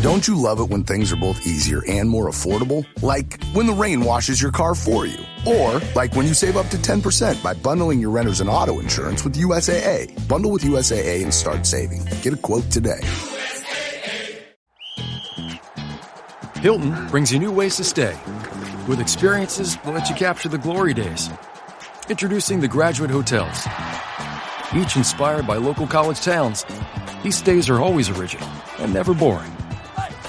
Don't you love it when things are both easier and more affordable? Like when the rain washes your car for you. Or like when you save up to 10% by bundling your renters and auto insurance with USAA. Bundle with USAA and start saving. Get a quote today. Hilton brings you new ways to stay with experiences that let you capture the glory days. Introducing the Graduate Hotels. Each inspired by local college towns, these stays are always original and never boring.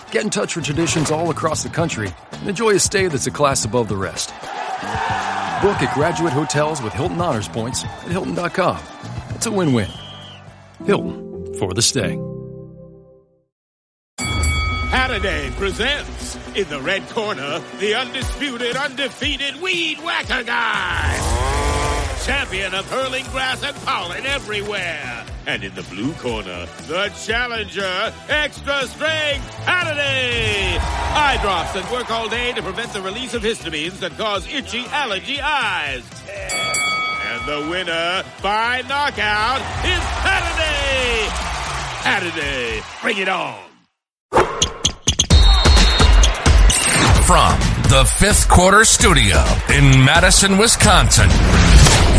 Get in touch with traditions all across the country and enjoy a stay that's a class above the rest. Book at Graduate Hotels with Hilton Honors Points at Hilton.com. It's a win-win. Hilton, for the stay. Halliday presents, in the red corner, the undisputed, undefeated Weed Whacker Guy. Champion of hurling grass and pollen everywhere. And in the blue corner, the challenger, extra strength, Halliday. Eye drops that work all day to prevent the release of histamines that cause itchy allergy eyes. And the winner by knockout is Halliday. Halliday, bring it on. From the Fifth Quarter Studio in Madison, Wisconsin,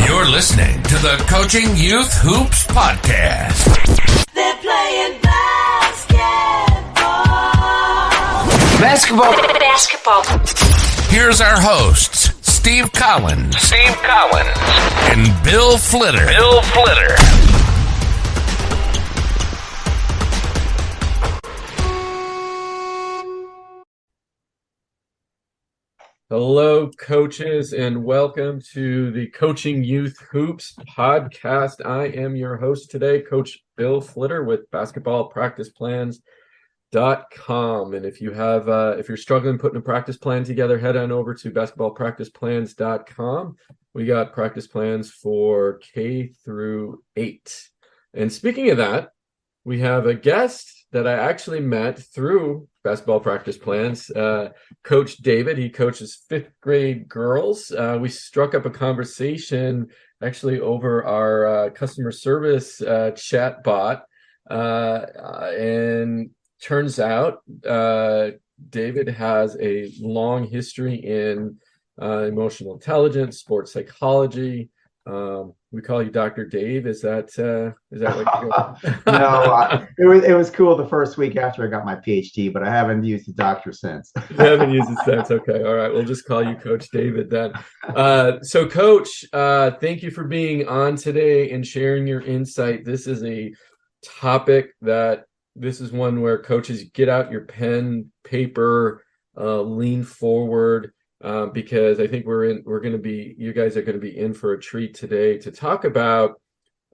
you're listening to the Coaching Youth Hoops Podcast. They're playing basketball. Here's our hosts, Steve Collins, and Bill Flitter. Hello, coaches, and welcome to the Coaching Youth Hoops podcast. I am your host today, Coach Bill Flitter with basketballpracticeplans.com. And if you're struggling putting a practice plan together, head on over to basketballpracticeplans.com. We got practice plans for K through 8. And speaking of that, we have a guest that I actually met through Basketball Practice Plans, Coach David. He coaches 5th grade girls. We struck up a conversation actually over our customer service chat bot. And turns out David has a long history in emotional intelligence, sports psychology. We call you Dr. Dave. Is that what you go? No, it was cool the first week after I got my PhD, but I haven't used the doctor since. You haven't used it since. Okay. All right. We'll just call you Coach David then. So Coach, thank you for being on today and sharing your insight. This is a topic this is one where coaches get out your pen, paper, lean forward. Because I think you guys are going to be in for a treat today to talk about,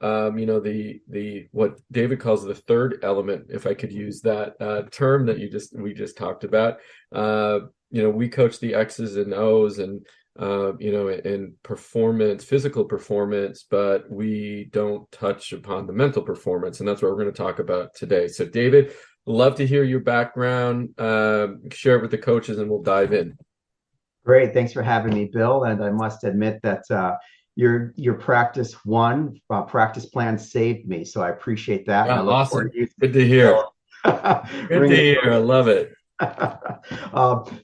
the what David calls the third element, if I could use that term that we just talked about. We coach the X's and O's and, in performance, physical performance, but we don't touch upon the mental performance. And that's what we're going to talk about today. So David, love to hear your background, share it with the coaches, and we'll dive in. Great. Thanks for having me, Bill. And I must admit that your practice plan saved me. So I appreciate that. Wow, awesome. Good to hear. Good to hear. I love it.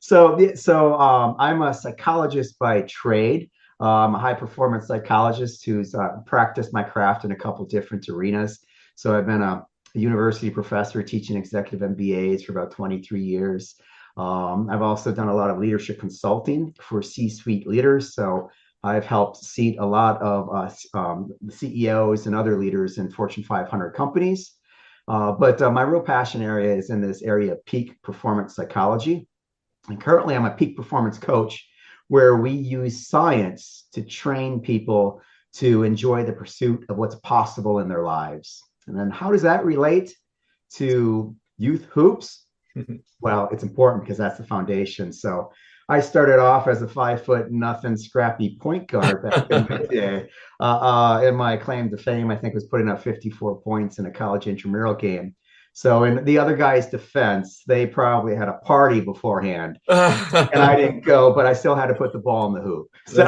So I'm a psychologist by trade. I'm a high performance psychologist who's practiced my craft in a couple different arenas. So I've been a university professor teaching executive MBAs for about 23 years. I've also done a lot of leadership consulting for C-suite leaders. So I've helped seat a lot of CEOs and other leaders in Fortune 500 companies. But my real passion area is in this area of peak performance psychology. And currently I'm a peak performance coach where we use science to train people to enjoy the pursuit of what's possible in their lives. And then how does that relate to youth hoops? Well, it's important because that's the foundation. So I started off as a 5'0" scrappy point guard back in the day. And my claim to fame, I think, was putting up 54 points in a college intramural game. So in the other guy's defense, they probably had a party beforehand. And I didn't go, but I still had to put the ball in the hoop. So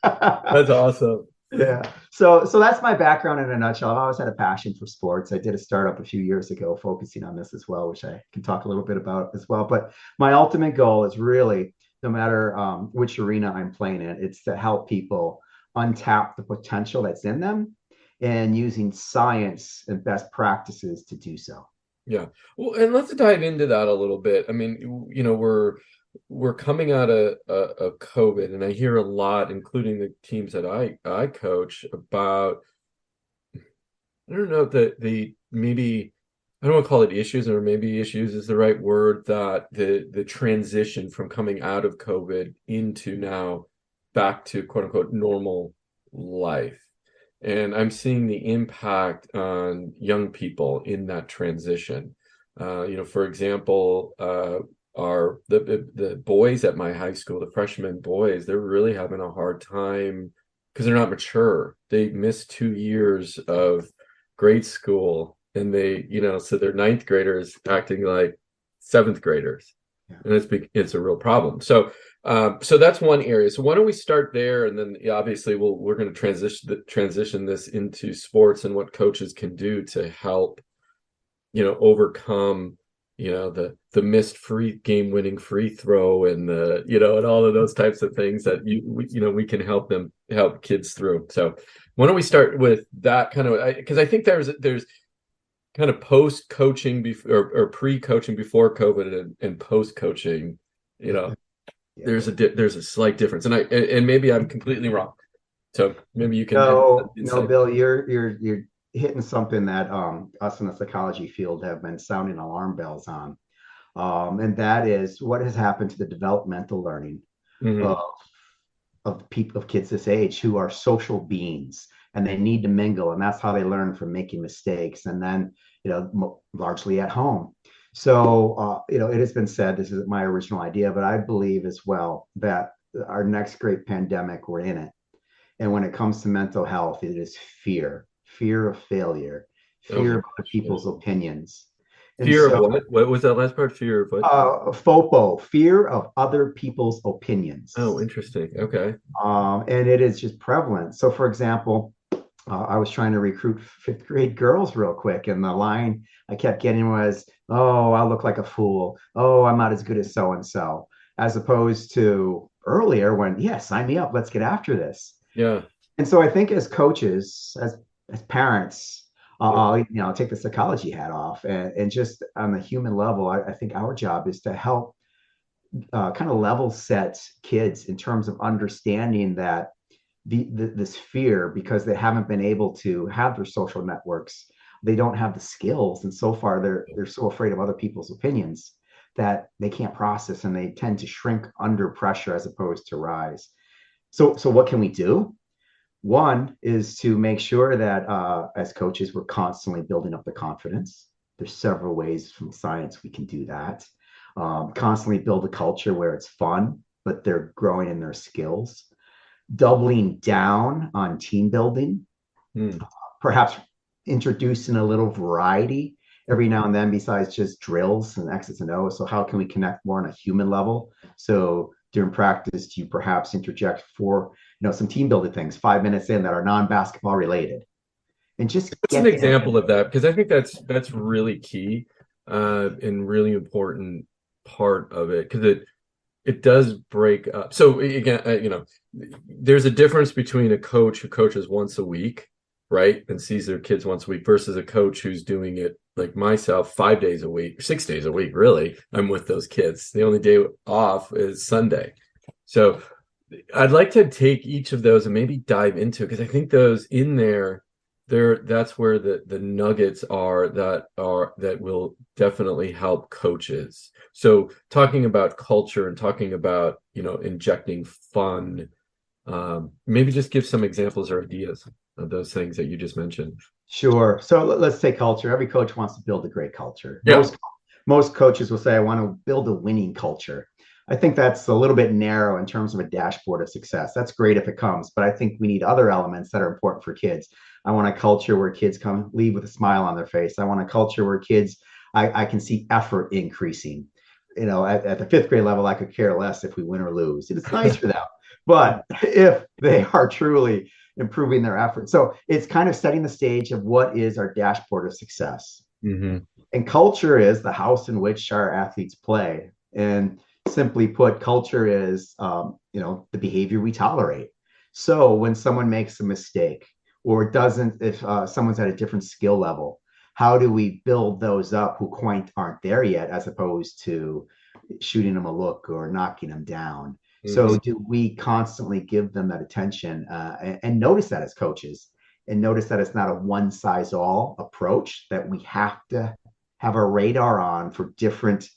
That's awesome. Yeah. So that's my background in a nutshell. I've always had a passion for sports. I did a startup a few years ago focusing on this as well, which I can talk a little bit about as well. But my ultimate goal is really, no matter which arena I'm playing in, it's to help people untap the potential that's in them and using science and best practices to do so. Yeah. Well, and let's dive into that a little bit. I mean, we're coming out of COVID, and I hear a lot, including the teams that I coach, about, I don't know, the maybe, I don't want to call it issues, or maybe issues is the right word, that the transition from coming out of COVID into now back to quote unquote normal life. And I'm seeing the impact on young people in that transition. For example, the boys at my high school, the freshman boys, they're really having a hard time because they're not mature. They missed 2 years of grade school, and so their ninth graders acting like seventh graders, and it's a real problem. So that's one area. So why don't we start there, and then obviously we're going to transition this into sports and what coaches can do to help, overcome, the missed game-winning free throw, and and all of those types of things that we can help kids through. So why don't we start with that kind of, because I think there's kind of post coaching or pre coaching before COVID and post coaching, there's a slight difference, and maybe I'm completely wrong. So maybe you can. No, Bill, you're hitting something that us in the psychology field have been sounding alarm bells on, and that is what has happened to the developmental learning of kids this age, who are social beings, and they need to mingle, and that's how they learn from making mistakes, and then largely at home. So, it has been said, this isn't my original idea, but I believe as well that our next great pandemic, we're in it. And when it comes to mental health, it is fear of failure, fear of other people's opinions. And fear of what? What was that last part? Fear of what? FOPO, fear of other people's opinions. Oh, interesting. Okay. And it is just prevalent. So, for example, I was trying to recruit fifth grade girls real quick, and the line I kept getting was, "Oh, I look like a fool. Oh, I'm not as good as so and so," as opposed to earlier when, "Yeah, sign me up. Let's get after this." Yeah. And so I think as coaches, as parents, I'll take the psychology hat off, and just on the human level, I think our job is to help kind of level set kids in terms of understanding that this fear, because they haven't been able to have their social networks, they don't have the skills, and so far they're so afraid of other people's opinions that they can't process, and they tend to shrink under pressure as opposed to rise. So what can we do? One is to make sure that as coaches, we're constantly building up the confidence. There's several ways from science we can do that. Constantly build a culture where it's fun, but they're growing in their skills. Doubling down on team building, perhaps introducing a little variety every now and then besides just drills and X's and O's. So how can we connect more on a human level? So during practice, do you perhaps interject for some team building things 5 minutes in that are non-basketball related? And just what's an example of that? Because I think that's really key and really important part of it, because it does break up. So again, there's a difference between a coach who coaches once a week, right, and sees their kids once a week, versus a coach who's doing it like myself 5 days a week, 6 days a week, really. I'm with those kids. The only day off is Sunday. So I'd like to take each of those and maybe dive into it, because I think those in that's where the nuggets are that will definitely help coaches. So talking about culture and talking about injecting fun, maybe just give some examples or ideas of those things that you just mentioned. Sure. So let's say culture. Every coach wants to build a great culture. Yeah. Most coaches will say, "I want to build a winning culture." I think that's a little bit narrow in terms of a dashboard of success. That's great if it comes, but I think we need other elements that are important for kids. I want a culture where kids leave with a smile on their face. I want a culture where kids, I can see effort increasing. At the fifth grade level, I could care less if we win or lose. It's nice for them. But if they are truly improving their effort. So it's kind of setting the stage of what is our dashboard of success. Mm-hmm. And culture is the house in which our athletes play. And simply put, culture is, the behavior we tolerate. So when someone makes a mistake or doesn't, if someone's at a different skill level, how do we build those up who quite aren't there yet, as opposed to shooting them a look or knocking them down? Mm-hmm. So do we constantly give them that attention and notice that as coaches, and notice that it's not a one-size-all approach, that we have to have our radar on for different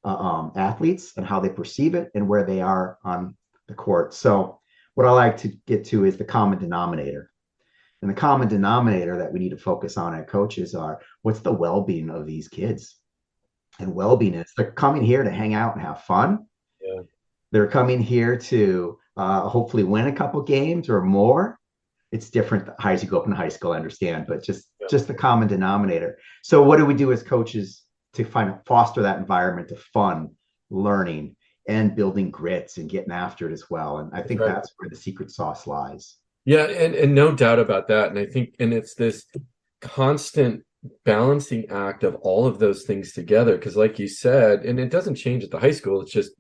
athletes and how they perceive it and where they are on the court. So what I like to get to is the common denominator. And the common denominator that we need to focus on at coaches are, what's the well-being of these kids? And well-being is they're coming here to hang out and have fun. Yeah. They're coming here to hopefully win a couple games or more. It's different high as you go up in high school, I understand, but just the common denominator. So what do we do as coaches to foster that environment of fun, learning, and building grits and getting after it as well? And I think that's where the secret sauce lies. Yeah, and no doubt about that. And I think, and it's this constant balancing act of all of those things together. Because like you said, and it doesn't change at the high school, it's just,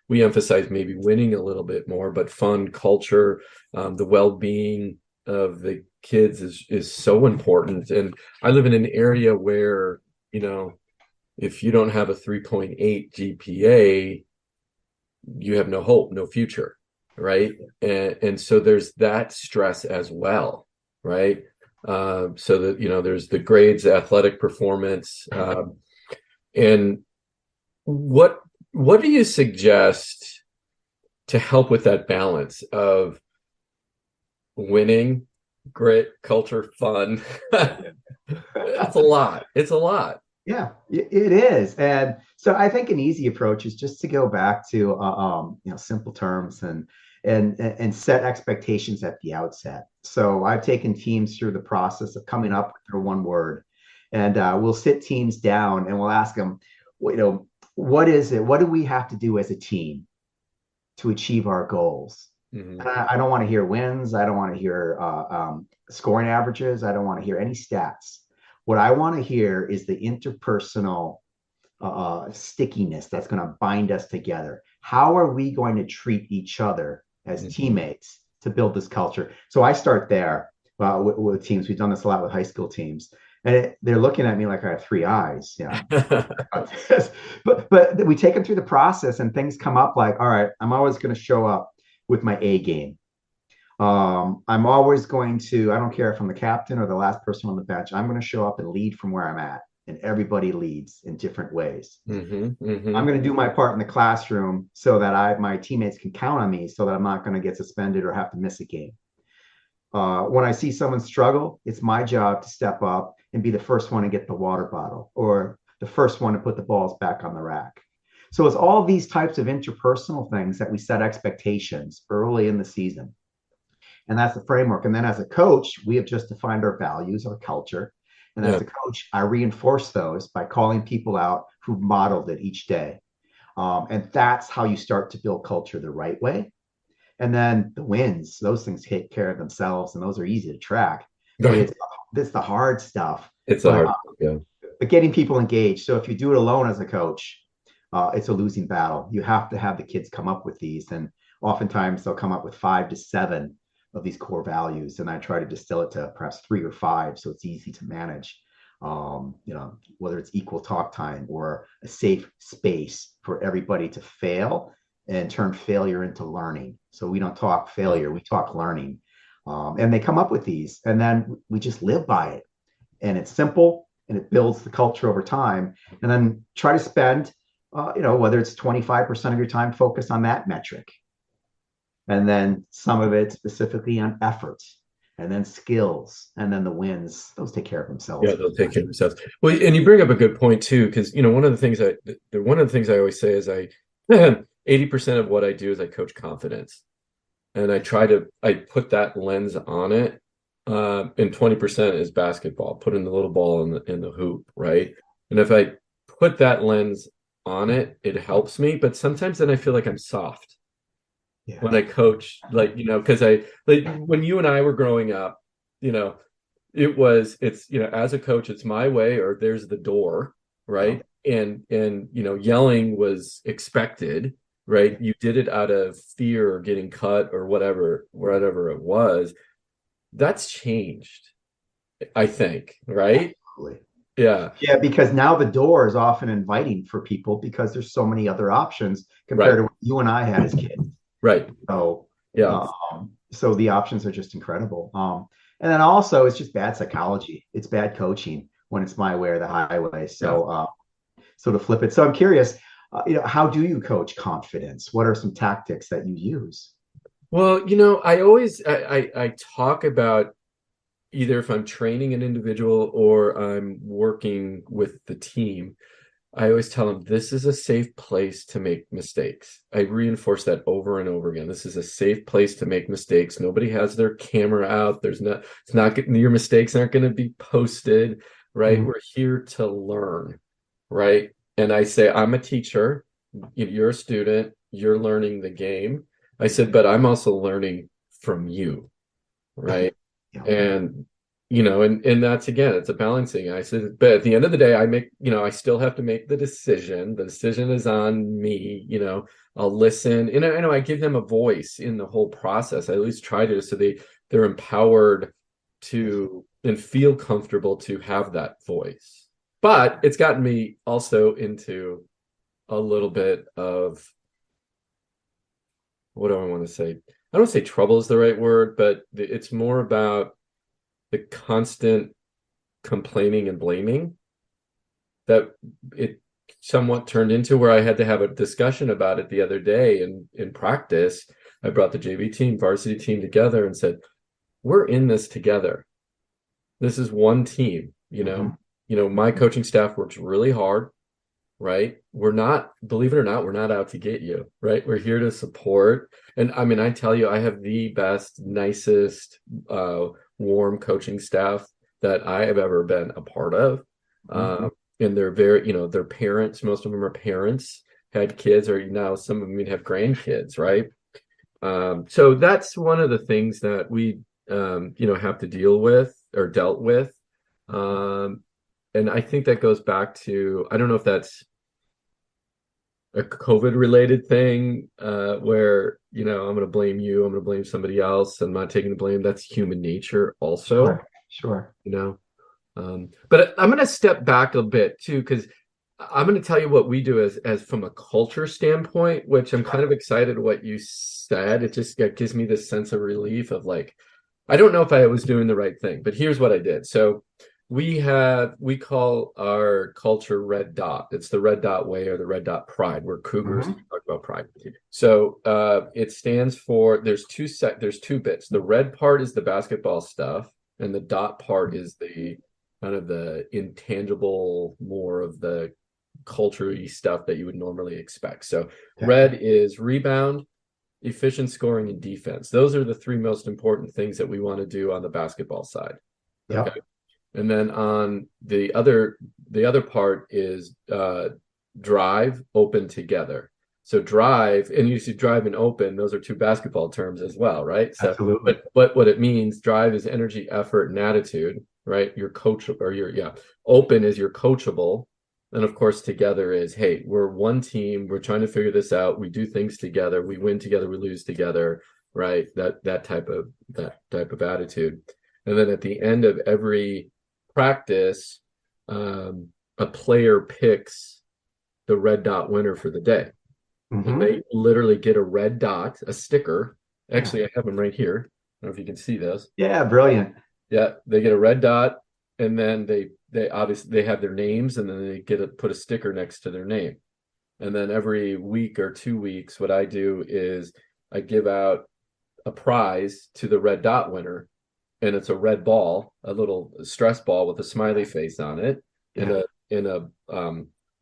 we emphasize maybe winning a little bit more, but fun, culture, the well-being of the kids is so important. And I live in an area where, if you don't have a 3.8 GPA, you have no hope, no future. Right. And so there's that stress as well. Right. So that, there's the grades, athletic performance. And what do you suggest to help with that balance of winning, grit, culture, fun? It's a lot. Yeah, it is. And so I think an easy approach is just to go back to, simple terms and set expectations at the outset. So I've taken teams through the process of coming up with their one word, and we'll sit teams down and we'll ask them, what is it? What do we have to do as a team to achieve our goals? Mm-hmm. I don't want to hear wins. I don't want to hear scoring averages. I don't want to hear any stats. What I want to hear is the interpersonal stickiness that's going to bind us together. How are we going to treat each other as teammates to build this culture? So I start there with teams. We've done this a lot with high school teams, and they're looking at me like I have three eyes. But we take them through the process, and things come up like, all right, I'm always going to show up with my A game. I'm always going to, I don't care if I'm the captain or the last person on the bench, I'm going to show up and lead from where I'm at. And everybody leads in different ways. Mm-hmm, mm-hmm. I'm going to do my part in the classroom so that my teammates can count on me, so that I'm not going to get suspended or have to miss a game. When I see someone struggle, it's my job to step up and be the first one to get the water bottle, or the first one to put the balls back on the rack. So it's all these types of interpersonal things that we set expectations early in the season. And that's the framework. And then as a coach, we have just defined our values, our culture. And as a coach, I reinforce those by calling people out who've modeled it each day. And that's how you start to build culture the right way. And then the wins, those things take care of themselves, and those are easy to track. But it's the hard stuff. It's the hard stuff, yeah. But getting people engaged. So if you do it alone as a coach, it's a losing battle. You have to have the kids come up with these. And oftentimes they'll come up with 5 to 7 of these core values, and I try to distill it to perhaps 3 or 5, so it's easy to manage. Whether it's equal talk time or a safe space for everybody to fail and turn failure into learning. So we don't talk failure, we talk learning. And they come up with these, and then we just live by it. And it's simple, and it builds the culture over time. And then try to spend, whether it's 25% of your time focused on that metric, and then some of it specifically on efforts, and then skills, and then the wins. Those take care of themselves. Yeah, they'll take care of themselves. Well, and you bring up a good point too, because one of the things I always say is 80% of what I do is I coach confidence, and I put that lens on it. And 20% is basketball, putting the little ball in the hoop, right? And if I put that lens on it, it helps me. But sometimes then I feel like I'm soft. when I coach, like, because like when you and I were growing up, you know, it's, as a coach, it's my way or there's the door, right? And yelling was expected, right? You did it out of fear or getting cut or whatever it was. That's changed, I think, right? Absolutely. Yeah. Yeah, because now the door is often inviting for people because there's so many other options compared Right. to what you and I had as kids. Right. So, Yeah. so the options are just incredible. And then also it's just bad psychology. It's bad coaching when it's my way or the highway. So, so to flip it. So I'm curious, how do you coach confidence? What are some tactics that you use? Well, I talk about either if I'm training an individual or I'm working with the team, I always tell them this is a safe place to make mistakes. I reinforce that over and over again. This is a safe place to make mistakes. Nobody has their camera out. Your mistakes aren't going to be posted, right? Mm-hmm. We're here to learn, right? And I say, I'm a teacher. You're a student. You're learning the game. I said, but I'm also learning from you, right? Yeah. And and that's, again, it's a balancing. I said, but at the end of the day, I still have to make the decision. The decision is on me. I'll listen, and I give them a voice in the whole process. I at least try to, so they're empowered to and feel comfortable to have that voice. But it's gotten me also into a little bit of, what do I want to say? I don't say trouble is the right word, but it's more about the constant complaining and blaming that it somewhat turned into, where I had to have a discussion about it the other day in practice. I brought the JV team, varsity team together and said, we're in this together. This is one team, my coaching staff works really hard, right? We're not, believe it or not, we're not out to get you, right? We're here to support. And I mean, I tell you, I have the best, nicest, warm coaching staff that I have ever been a part of. And they're very, they're parents. Most of them are parents, had kids, or now some of them have grandkids, right? So that's one of the things that we, have to deal with or dealt with. And I think that goes back to, I don't know if that's a COVID related thing, where, I'm going to blame you, I'm going to blame somebody else. I'm not taking the blame. That's human nature also. Sure. But I'm going to step back a bit too, because I'm going to tell you what we do as from a culture standpoint, which I'm kind of excited what you said. It just gives me this sense of relief of, like, I don't know if I was doing the right thing, but here's what I did. So we call our culture Red Dot. It's the Red Dot way, or the Red Dot Pride. We're Cougars. We talk about pride. So it stands for, there's two bits. The red part is the basketball stuff, and the dot part is the kind of the intangible, more of the culture-y stuff that you would normally expect. So red is rebound, efficient scoring, and defense. Those are the three most important things that we want to do on the basketball side. Okay. And then on the other part is drive, open, together. So drive, and you see drive and open, those are two basketball terms as well, right? So, absolutely. But what it means, drive is energy, effort, and attitude, right? Your coach, or open is you're coachable. And of course, together is, hey, we're one team. We're trying to figure this out. We do things together. We win together. We lose together, right? That type of attitude. And then at the end of every practice, a player picks the red dot winner for the day. And they literally get a red dot, a sticker. Actually, I have them right here. I don't know if you can see those. Yeah, brilliant. Yeah, they get a red dot, and then they obviously they have their names, and then they put a sticker next to their name. And then every week or 2 weeks, what I do is I give out a prize to the red dot winner, and it's a red ball, a little stress ball with a smiley face on it, in a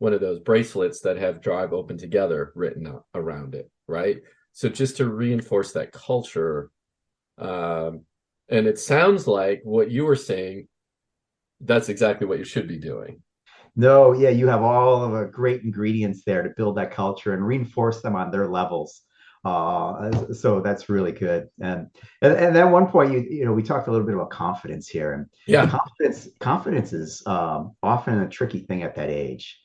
one of those bracelets that have drive, open, together written around it, right? So just to reinforce that culture. And it sounds like what you were saying, that's exactly what you should be doing. No, yeah, you have all of the great ingredients there to build that culture and reinforce them on their levels. So that's really good. And then one point, we talked a little bit about confidence here, and Yeah. confidence is often a tricky thing at that age.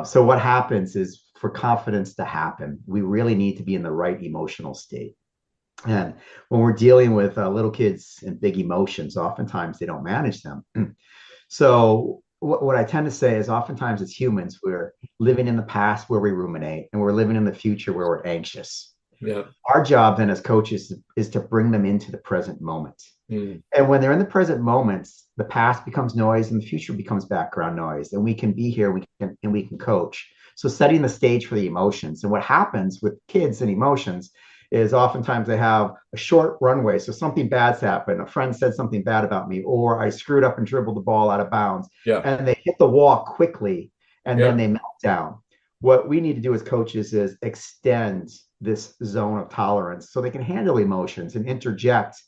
So what happens is, for confidence to happen, we really need to be in the right emotional state. And when we're dealing with little kids and big emotions, oftentimes they don't manage them. So what I tend to say is, oftentimes as humans, we're living in the past where we ruminate, and we're living in the future where we're anxious. Yeah. Our job then as coaches is to bring them into the present moment. And when they're in the present moments, the past becomes noise and the future becomes background noise, and we can be here, we can coach. So setting the stage for the emotions. And what happens with kids and emotions is, oftentimes they have a short runway. So something bad's happened. A friend said something bad about me, or I screwed up and dribbled the ball out of bounds. Yeah. And they hit the wall quickly, and then they melt down. What we need to do as coaches is extend this zone of tolerance so they can handle emotions and interject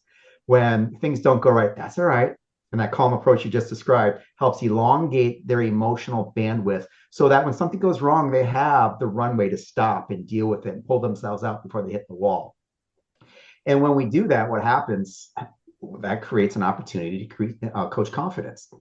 when things don't go right. That's all right. And that calm approach you just described helps elongate their emotional bandwidth, so that when something goes wrong, they have the runway to stop and deal with it and pull themselves out before they hit the wall. And when we do that, what happens, that creates an opportunity to coach confidence.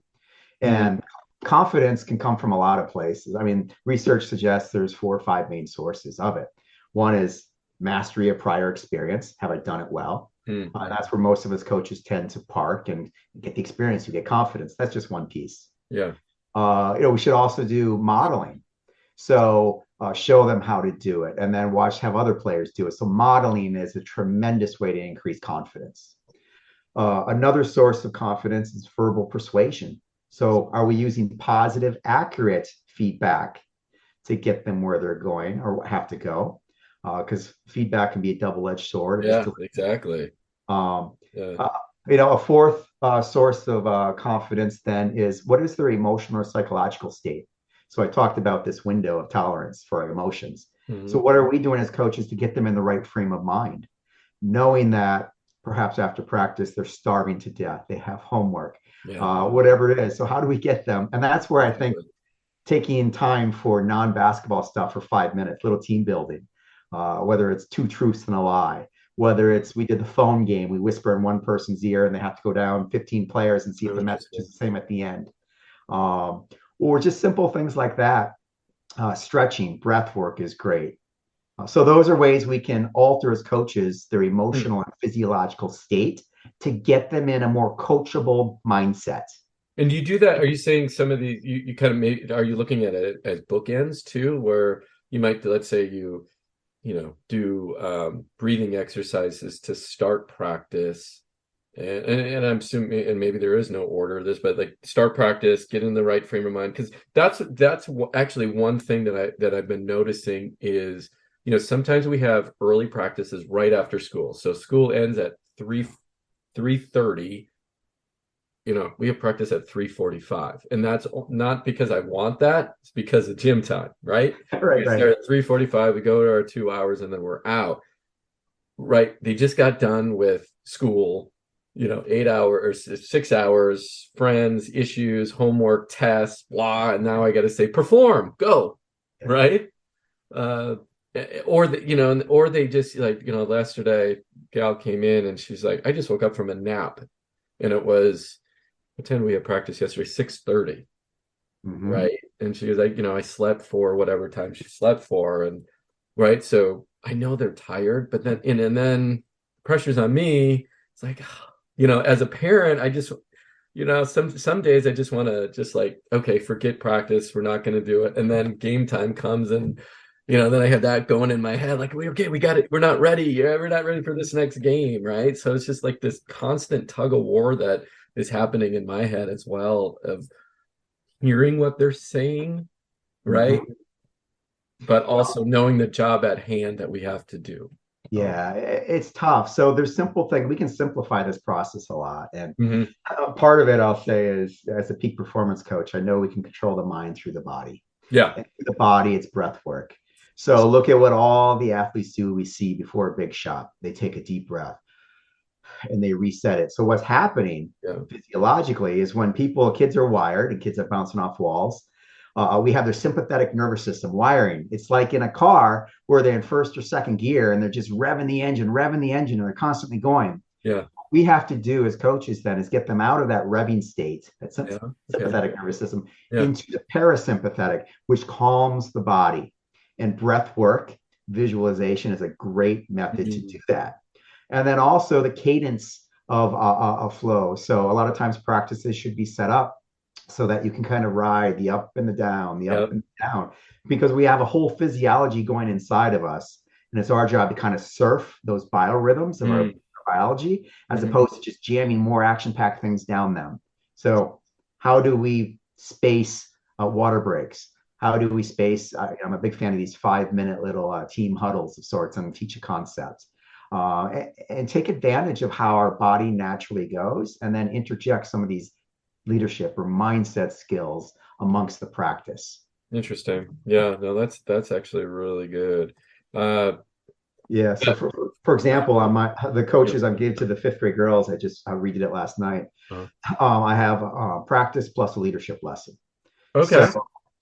And confidence can come from a lot of places. I mean, research suggests there's 4 or 5 main sources of it. One is mastery of prior experience. Have I done it well? That's where most of us coaches tend to park and get the experience. You get confidence. That's just one piece. Yeah. We should also do modeling. So show them how to do it, and then have other players do it. So modeling is a tremendous way to increase confidence. Another source of confidence is verbal persuasion. So are we using positive, accurate feedback to get them where they're going or have to go? Because feedback can be a double-edged sword. Yeah, exactly. A fourth source of confidence then is, what is their emotional or psychological state? So I talked about this window of tolerance for our emotions. So what are we doing as coaches to get them in the right frame of mind, knowing that perhaps after practice they're starving to death, they have homework, whatever it is. So how do we get them? And that's where I think taking time for non-basketball stuff for 5 minutes, little team building, whether it's 2 truths and a lie, whether it's, we did the phone game, we whisper in one person's ear and they have to go down 15 players and see if the message is the same at the end. Or just simple things like that. Stretching, breath work is great. So those are ways we can alter as coaches their emotional and physiological state to get them in a more coachable mindset. And do you do that? Are you saying some of these, you kind of are you looking at it as bookends too, where you might, let's say you do breathing exercises to start practice, and I'm assuming, and maybe there is no order of this, but like start practice, get in the right frame of mind, because that's actually one thing that I've been noticing is, sometimes we have early practices right after school. So school ends at 3:30. We have practice at 3:45, and that's not because I want that. It's because of gym time, right? Right. We start at 3:45, we go to our 2 hours, and then we're out. Right? They just got done with school, 8 hours or 6 hours, friends, issues, homework, tests, blah, and now I got to say, perform, go, right? Or they just yesterday, gal came in and she's like, I just woke up from a nap, and it was. What time we had practice yesterday? 6:30, right? And she was like, I slept for whatever time she slept for, and right. So I know they're tired, but then and then pressure's on me. It's like, as a parent, I just, some days I just want to just like, okay, forget practice, we're not going to do it, and then game time comes, and then I have that going in my head, like, we got it, we're not ready, we're not ready for this next game, right? So it's just like this constant tug of war that is happening in my head as well, of hearing what they're saying, right? But also knowing the job at hand that we have to do. Yeah, it's tough. So there's simple things. We can simplify this process a lot. And part of it, I'll say, is, as a peak performance coach, I know we can control the mind through the body. Yeah. And through the body, it's breath work. So look at what all the athletes do, we see before a big shot. They take a deep breath and they reset it. So what's happening physiologically is, when kids are wired, and kids are bouncing off walls, We have their sympathetic nervous system wiring. It's like in a car where they're in first or second gear and they're just revving the engine, and they're constantly going. Yeah. We have to do as coaches then is get them out of that revving state, that sympathetic nervous system, into the parasympathetic, which calms the body. And breath work, visualization is a great method to do that. And then also the cadence of flow. So a lot of times practices should be set up so that you can kind of ride the up and the down, the up and the down, because we have a whole physiology going inside of us. And it's our job to kind of surf those biorhythms of our biology, as opposed to just jamming more action-packed things down them. So how do we space water breaks? How do we space? I'm a big fan of these 5-minute little team huddles of sorts and teach a concept. And take advantage of how our body naturally goes, and then interject some of these leadership or mindset skills amongst the practice. Interesting. Yeah, no, that's actually really good. Yeah. So for example, on the coaches I'm giving to the 5th grade girls, I redid it last night. I have practice plus a leadership lesson. Okay.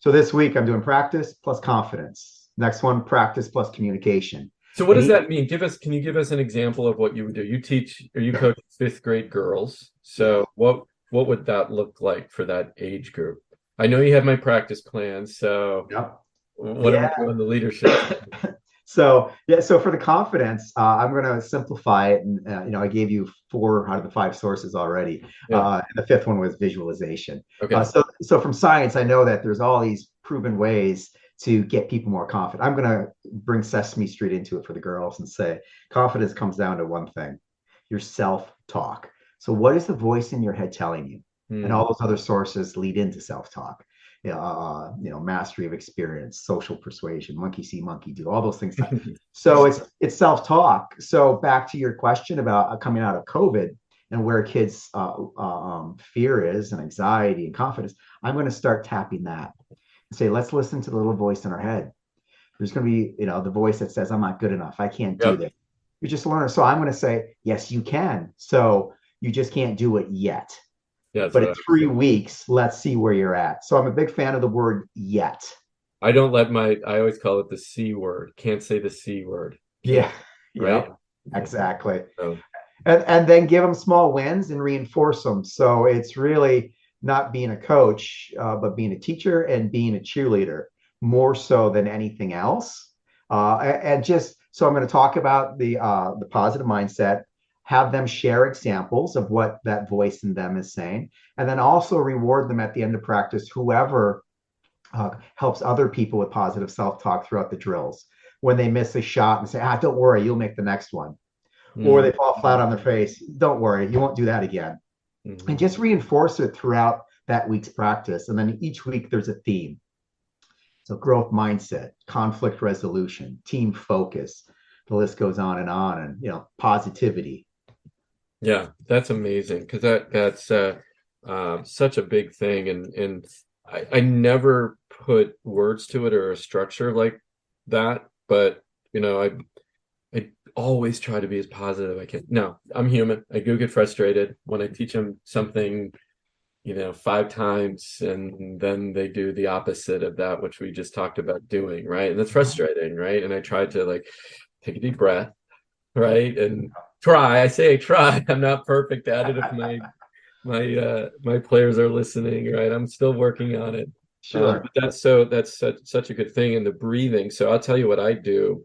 So this week I'm doing practice plus confidence. Next one, practice plus communication. So what does that mean? Can you give us an example of what you would do? You coach 5th grade girls. So what would that look like for that age group? I know you have my practice plan. So what am I doing the leadership? So for the confidence, I'm going to simplify it. And, I gave you 4 out of the 5 sources already. And the 5th one was visualization. Okay. So from science, I know that there's all these proven ways to get people more confident. I'm going to bring Sesame Street into it for the girls and say, confidence comes down to one thing, your self-talk. So what is the voice in your head telling you? And all those other sources lead into self-talk. Mastery of experience, social persuasion, monkey see, monkey do, all those things. So it's self-talk. So back to your question about coming out of COVID and where kids' fear is and anxiety and confidence, I'm going to start tapping that and say, let's listen to the little voice in our head. There's going to be, the voice that says, I'm not good enough. I can't do this. You just learn. So I'm going to say, yes, you can. So you just can't do it yet. But in 3 weeks, let's see where you're at. So I'm a big fan of the word yet. I always call it the C word. Can't say the C word. Yeah. Right. Exactly. So. And then give them small wins and reinforce them. So it's really not being a coach, but being a teacher and being a cheerleader more so than anything else. And just, so I'm going to talk about the positive mindset, have them share examples of what that voice in them is saying, and then also reward them at the end of practice, whoever helps other people with positive self-talk throughout the drills. When they miss a shot and say, don't worry, you'll make the next one. Or they fall flat on their face, don't worry, you won't do that again. And just reinforce it throughout that week's practice. And then each week there's a theme. So growth mindset, conflict resolution, team focus, the list goes on, and positivity. Yeah, that's amazing, because that's such a big thing, and I never put words to it or a structure like that, but I always try to be as positive as I can. No, I'm human. I do get frustrated when I teach them something 5 times and then they do the opposite of that, which we just talked about doing, right? And that's frustrating, right? And I try to take a deep breath, right? And try. I say I try. I'm not perfect at it. If my players are listening, right? I'm still working on it. Sure. But that's such a good thing. And the breathing. So I'll tell you what I do.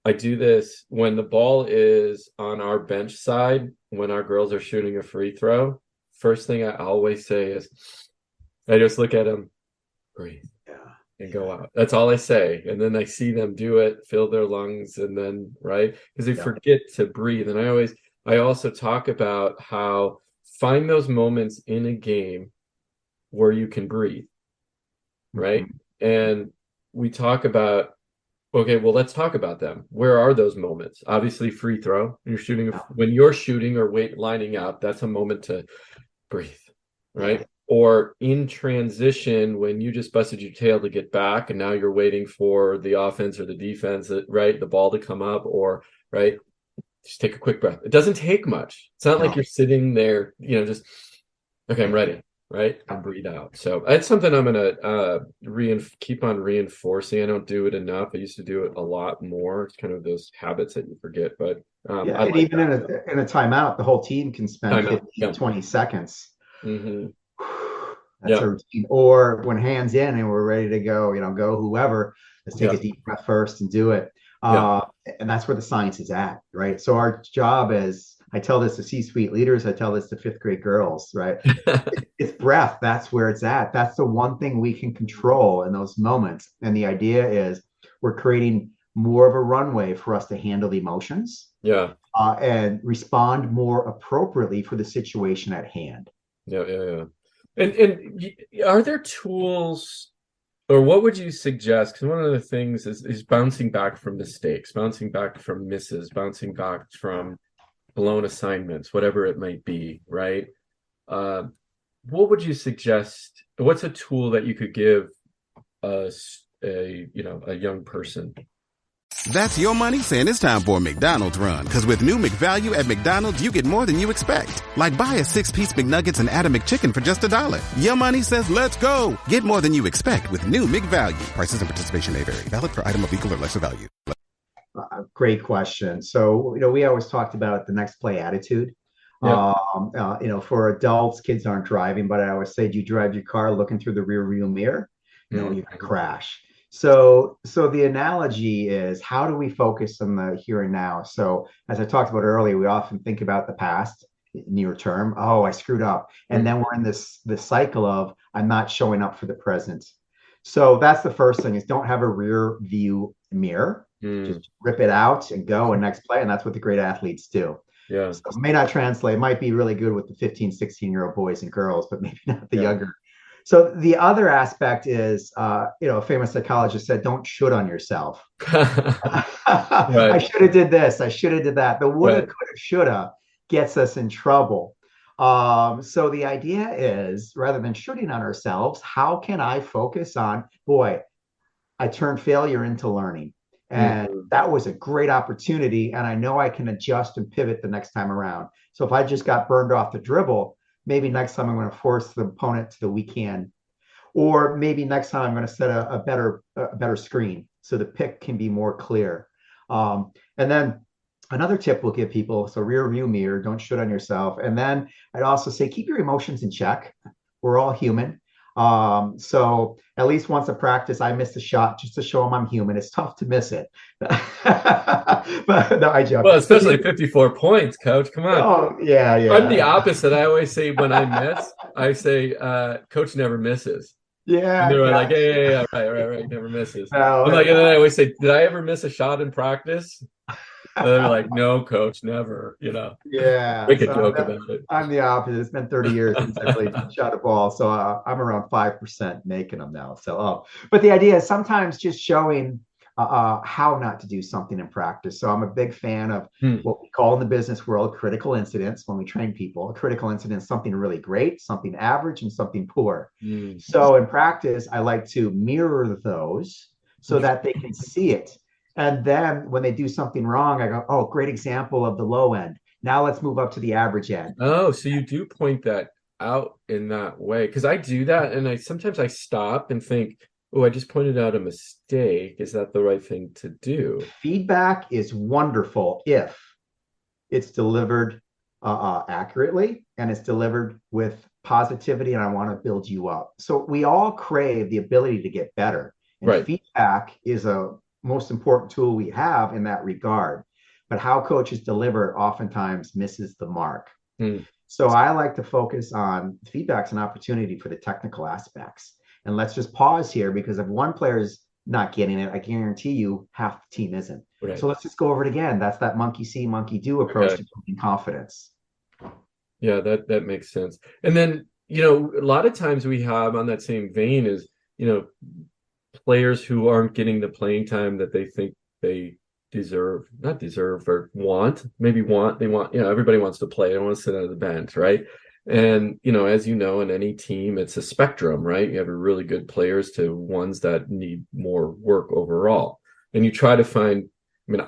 I do this when the ball is on our bench side, when our girls are shooting a free throw. First thing I always say is, I just look at them, breathe, and go out. That's all I say. And then I see them do it, fill their lungs, and then, right? Because they forget to breathe. And I also talk about how find those moments in a game where you can breathe, right? And we talk about, okay, well, let's talk about them. Where are those moments? Obviously, free throw. When you're shooting or lining up, that's a moment to breathe, right? Or in transition, when you just busted your tail to get back, and now you're waiting for the offense or the defense, right, the ball to come up, or right, just take a quick breath. It doesn't take much. It's not like you're sitting there, just okay, I'm ready. right? And breathe out. So that's something I'm going to keep on reinforcing. I don't do it enough. I used to do it a lot more. It's kind of those habits that you forget. But yeah, and even in a timeout, the whole team can spend 15, 20 seconds. Mm-hmm. That's a routine. Or when hands in and we're ready to go, go whoever, let's take a deep breath first and do it. And that's where the science is at, right? So our job is, I tell this to C-suite leaders, I tell this to fifth grade girls, right? It's breath. That's where it's at. That's the one thing we can control in those moments. And the idea is we're creating more of a runway for us to handle the emotions. And respond more appropriately for the situation at hand. And are there tools, or what would you suggest? Because one of the things is bouncing back from mistakes, bouncing back from misses, bouncing back from blown assignments, whatever it might be, right? What would you suggest? What's a tool that you could give a young person? That's your money saying it's time for a McDonald's run. Because with new McValue at McDonald's, you get more than you expect. Like buy a 6-piece McNuggets and add a McChicken for just $1. Your money says let's go. Get more than you expect with new McValue. Prices and participation may vary. Valid for item of equal or lesser value. Great question. So, we always talked about the next play attitude. For adults, kids aren't driving, but I always say, do you drive your car looking through the rear view mirror? No, you can crash. So the analogy is, how do we focus on the here and now? So as I talked about earlier, we often think about the past, near term. Oh, I screwed up. And then we're in this cycle of, I'm not showing up for the present. So that's the first thing, is don't have a rear view mirror. Just rip it out and go and next play. And that's what the great athletes do. So it may not translate. It might be really good with the 15, 16-year-old boys and girls, but maybe not the younger. So the other aspect is, a famous psychologist said, don't should on yourself. I should have did this. I should have did that. The woulda, coulda, shoulda gets us in trouble. So the idea is, rather than shooting on ourselves, how can I focus on, I turned failure into learning. And that was a great opportunity. And I know I can adjust and pivot the next time around. So if I just got burned off the dribble, maybe next time I'm going to force the opponent to the weak hand. Or maybe next time I'm going to set a better screen so the pick can be more clear. And then another tip we'll give people, so rear view mirror, don't shoot on yourself. And then I'd also say, keep your emotions in check. We're all human. So at least once a practice, I missed a shot just to show them I'm human. It's tough to miss it. But no, I joke. Well, especially 54 points, coach. Come on. Oh, yeah. I'm the opposite. I always say when I miss, I say, coach never misses. Yeah. And they're like, yeah, right. Never misses. No, and then I always say, did I ever miss a shot in practice? And they're like, no, coach, never, Yeah. Make a joke about it. I'm the opposite. It's been 30 years since I played shot a ball. So I'm around 5% making them now. So, but the idea is sometimes just showing how not to do something in practice. So I'm a big fan of what we call in the business world critical incidents when we train people. A critical incident is something really great, something average, and something poor. So in practice, I like to mirror those so that they can see it. And then when they do something wrong, I go, oh, great example of the low end. Now let's move up to the average end. Oh, so you do point that out in that way. Because I do that, and sometimes I stop and think, oh, I just pointed out a mistake. Is that the right thing to do? Feedback is wonderful if it's delivered accurately and it's delivered with positivity, and I want to build you up. So we all crave the ability to get better. And feedback is a most important tool we have in that regard. But how coaches deliver it oftentimes misses the mark. So I like to focus on feedback's an opportunity for the technical aspects. And let's just pause here, because if one player is not getting it, I guarantee you half the team isn't. So let's just go over it again. That's that monkey see, monkey do approach to building confidence. Yeah, that makes sense. And then, a lot of times we have on that same vein is, players who aren't getting the playing time that they think they not deserve or want, everybody wants to play. They don't want to sit on the bench, right? And, as in any team, it's a spectrum, right? You have really good players to ones that need more work overall. And you try to find,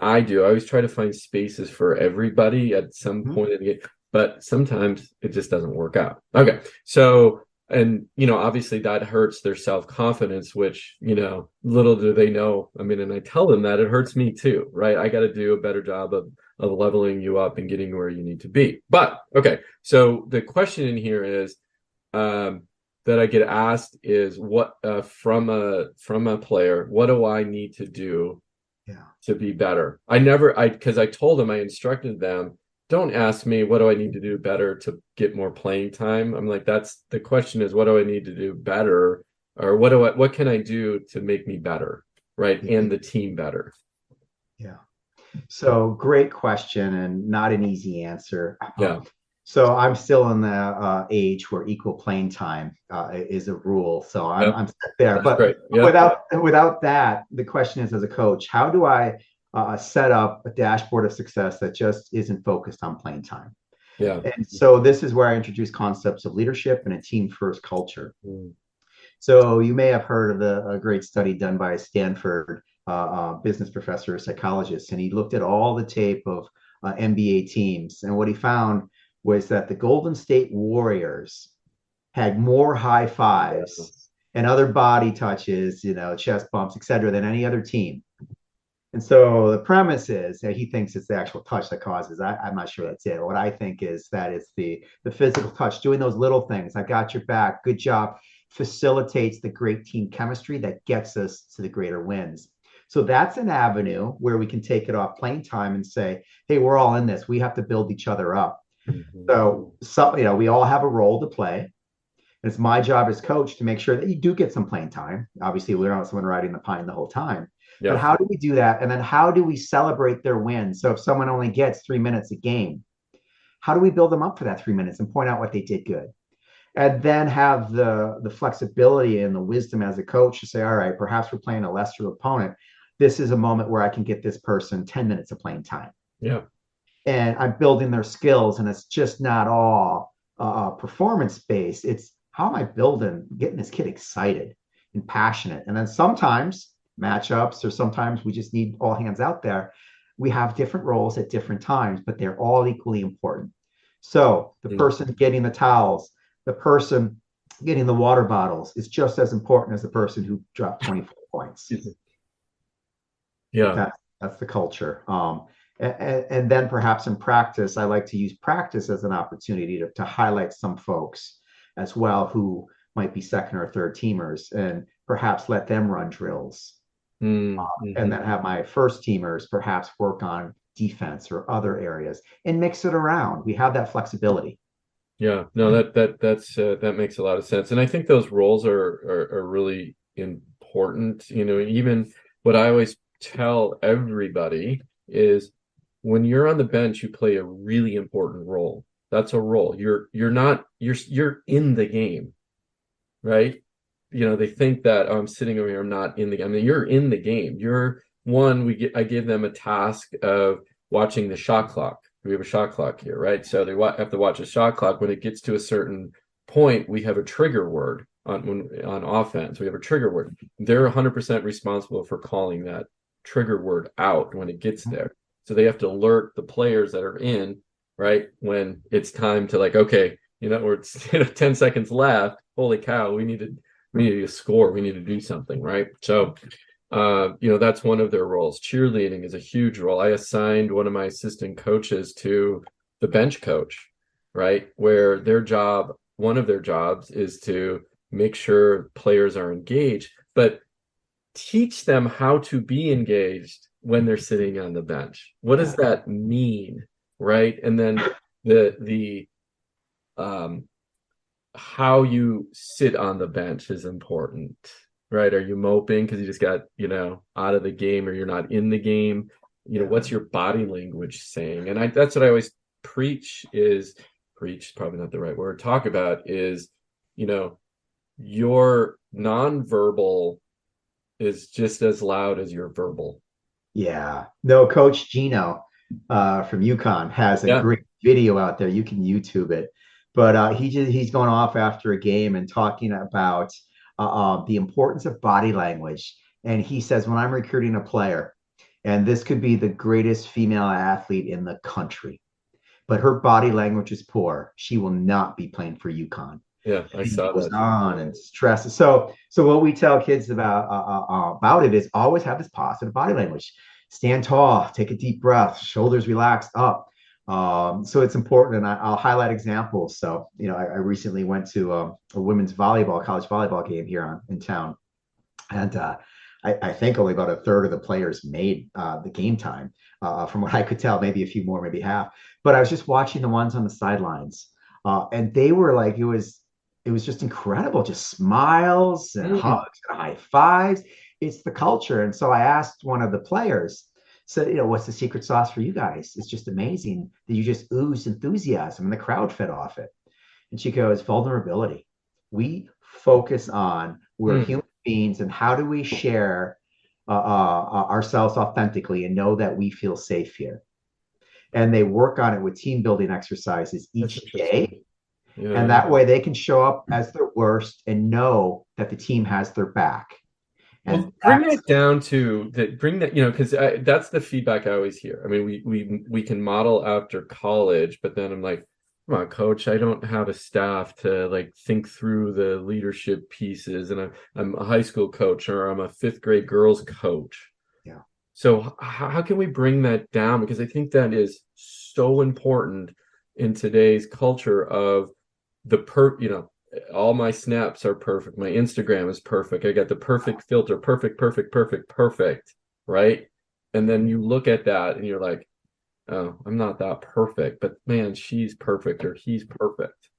I always try to find spaces for everybody at some point in the game, but sometimes it just doesn't work out. Okay. So And, obviously that hurts their self-confidence, which, little do they know. I mean, and I tell them that it hurts me too, right? I got to do a better job of leveling you up and getting where you need to be. But okay, so the question in here is that I get asked is what from a player, what do I need to do to be better? Because I told them, I instructed them, don't ask me what do I need to do better to get more playing time. I'm like, that's the question is, what do I need to do better, or what can I do to make me better, right? And the team better. Yeah. So great question and not an easy answer. Yeah. So I'm still in the age where equal playing time is a rule. So I'm set there. That's but great. Yeah. without that, the question is, as a coach, how do I set up a dashboard of success that just isn't focused on playing time? Yeah. And so this is where I introduce concepts of leadership and a team first culture. So you may have heard of a great study done by a Stanford business professor, psychologist, and he looked at all the tape of NBA teams. And what he found was that the Golden State Warriors had more high fives and other body touches, chest bumps, etc., than any other team. And so the premise is that he thinks it's the actual touch that causes. I'm not sure that's it. What I think is that it's the physical touch, doing those little things. I got your back. Good job. Facilitates the great team chemistry that gets us to the greater wins. So that's an avenue where we can take it off playing time and say, hey, we're all in this. We have to build each other up. So we all have a role to play. And it's my job as coach to make sure that you do get some playing time. Obviously, we're not someone riding the pine the whole time. Yeah. But how do we do that? And then how do we celebrate their wins? So if someone only gets 3 minutes a game, how do we build them up for that 3 minutes and point out what they did good? And then have the flexibility and the wisdom as a coach to say, all right, perhaps we're playing a lesser opponent. This is a moment where I can get this person 10 minutes of playing time. Yeah. And I'm building their skills, and it's just not all performance based. It's how am I getting this kid excited and passionate? And then sometimes matchups, or sometimes we just need all hands out there. We have different roles at different times, but they're all equally important. So the person getting the towels, the person getting the water bottles is just as important as the person who dropped 24 points. Yeah. That's the culture. And then perhaps in practice, I like to use practice as an opportunity to highlight some folks as well who might be second or third teamers, and perhaps let them run drills. And then have my first teamers perhaps work on defense or other areas and mix it around. We have that flexibility. Yeah, no, that makes a lot of sense. And I think those roles are really important. Even what I always tell everybody is, when you're on the bench, you play a really important role. That's a role. You're in the game, right? They think that I'm sitting over here, I'm not in the game. I mean, you're in the game. I give them a task of watching the shot clock. We have a shot clock here, right? So they have to watch a shot clock. When it gets to a certain point, we have a trigger word on offense. We have a trigger word. They're 100% responsible for calling that trigger word out when it gets there. So they have to alert the players that are in, right, when it's time to, like, okay, or it's 10 seconds left. Holy cow, we need to score. We need to do something, right? So, that's one of their roles. Cheerleading is a huge role. I assigned one of my assistant coaches to the bench coach, right, where one of their jobs is to make sure players are engaged, but teach them how to be engaged when they're sitting on the bench. What does that mean, right? And then the how you sit on the bench is important, right? Are you moping because you just got out of the game, or you're not in the game? What's your body language saying? And that's what I always preach is probably not the right word. Talk about is your nonverbal is just as loud as your verbal. Yeah. No, Coach Gino from UConn has a great video out there. You can YouTube it. But he's going off after a game and talking about the importance of body language. And he says, when I'm recruiting a player, and this could be the greatest female athlete in the country, but her body language is poor, she will not be playing for UConn. Yeah, I saw Goes that. on and stress. So what we tell kids about it is always have this positive body language. Stand tall, take a deep breath, shoulders relaxed up. So it's important, and I'll highlight examples. So, I recently went to a women's college volleyball game here in town, and I think only about a third of the players made the game time, from what I could tell, maybe a few more, maybe half. But I was just watching the ones on the sidelines, and they were like, it was just incredible, just smiles and hugs and high fives. It's the culture. And so I asked one of the players, said, what's the secret sauce for you guys? It's just amazing that you just ooze enthusiasm and the crowd fed off it. And she goes, vulnerability. We focus on we're human beings and how do we share ourselves authentically and know that we feel safe here. And they work on it with team building exercises each day. Yeah. And that way they can show up as their worst and know that the team has their back. And bring that down to because that's the feedback I always hear. I mean, we can model after college, but then I'm like, come on, coach, I don't have a staff to like think through the leadership pieces, and I'm a high school coach or I'm a fifth grade girls coach. Yeah. So how can we bring that down? Because I think that is so important in today's culture of all my snaps are perfect. My Instagram is perfect. I got the perfect filter, perfect, right? And then you look at that and you're like, oh, I'm not that perfect, but man, she's perfect or he's perfect.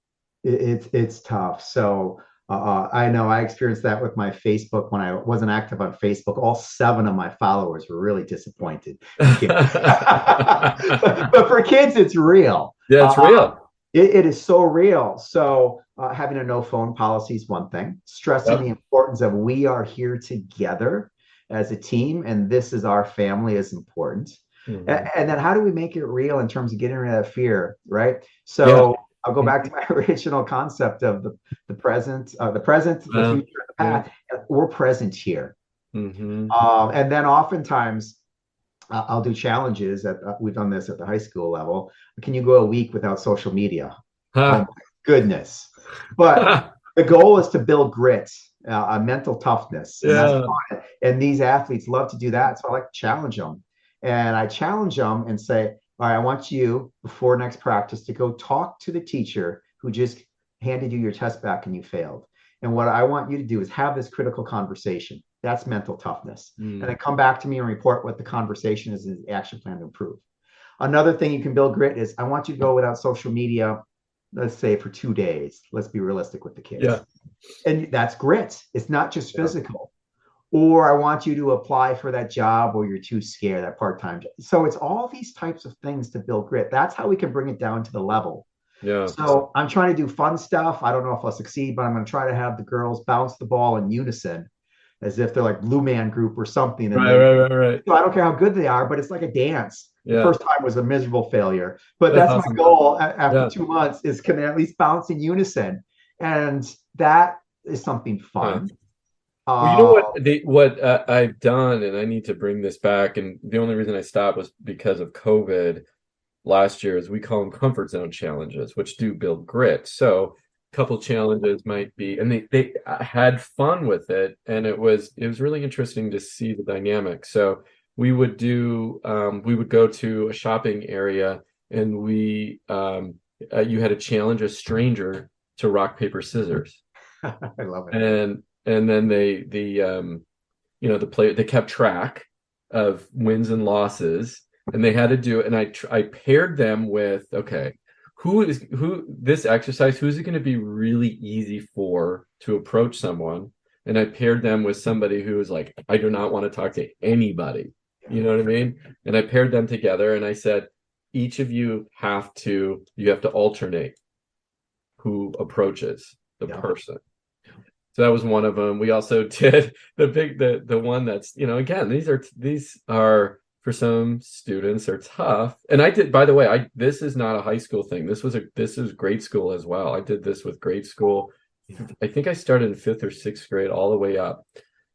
It's tough. So I know I experienced that with my Facebook when I wasn't active on Facebook. All 7 of my followers were really disappointed. But for kids, it's real. Yeah, it's real. It is so real. So having a no phone policy is one thing. Stressing the importance of we are here together as a team, and this is our family is important. Mm-hmm. And then how do we make it real in terms of getting rid of that fear, right? So I'll go back to my original concept of the present, the future, and the past. We're present here. Mm-hmm. And then oftentimes I'll do challenges we've done this at the high school level. Can you go a week without social media? Oh my goodness. But the goal is to build grit, a mental toughness. And that's fun. And these athletes love to do that. So I like to challenge them. And I challenge them and say, all right, I want you before next practice to go talk to the teacher who just handed you your test back and you failed. And what I want you to do is have this critical conversation. That's mental toughness. And then come back to me and report what the conversation is and the action plan to improve. Another thing you can build grit is I want you to go without social media, let's say for 2 days. Let's be realistic with the kids. Yeah. And that's grit. It's not just physical. Or I want you to apply for that job or you're too scared, that part-time job. So it's all these types of things to build grit. That's how we can bring it down to the level. Yeah. So I'm trying to do fun stuff. I don't know if I'll succeed, but I'm going to try to have the girls bounce the ball in unison as if they're like Blue Man Group or something. And right. So I don't care how good they are, but it's like a dance. Yeah. The first time was a miserable failure, but that's awesome. My goal after 2 months is can they at least bounce in unison? And that is something fun. Well, you know what I've done, and I need to bring this back. And the only reason I stopped was because of COVID last year. Is we call them comfort zone challenges, which do build grit. So a couple challenges might be, and they had fun with it, and it was really interesting to see the dynamic. So we would go to a shopping area, and you had to challenge a stranger to rock paper scissors. I love it. And then they kept track of wins and losses, and they had to do it. And I paired them with, okay, who's it going to be really easy for to approach someone? And I paired them with somebody who was like, I do not want to talk to anybody. You know what I mean? And I paired them together, and I said, each of you have to alternate who approaches the person. So that was one of them. We also did the one that's, again, these are for some students are tough. And I did, by the way, this is not a high school thing. This is grade school as well. I did this with grade school. I think I started in 5th or 6th grade all the way up.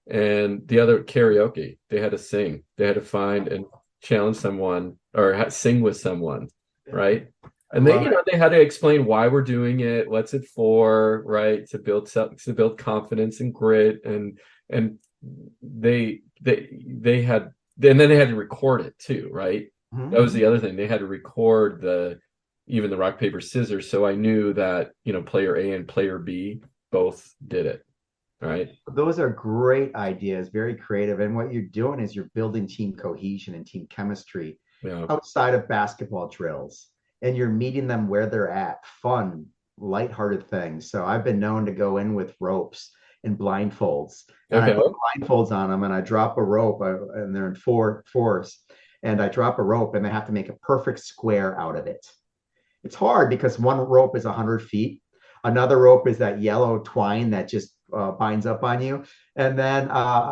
And the other karaoke, they had to sing. They had to find and challenge someone or sing with someone, right? And they, they had to explain why we're doing it, what's it for, right? To build confidence and grit, and they had, and then they had to record it too, right? Mm-hmm. That was the other thing. They had to record even the rock, paper, scissors. So I knew that, player A and player B both did it. Right. Those are great ideas, very creative. And what you're doing is you're building team cohesion and team chemistry outside of basketball drills. And you're meeting them where they're at, fun, lighthearted things. So I've been known to go in with ropes and blindfolds. And I put blindfolds on them and I drop a rope, and they're in fours. And I drop a rope and they have to make a perfect square out of it. It's hard because one rope is 100 feet. Another rope is that yellow twine that just binds up on you. And then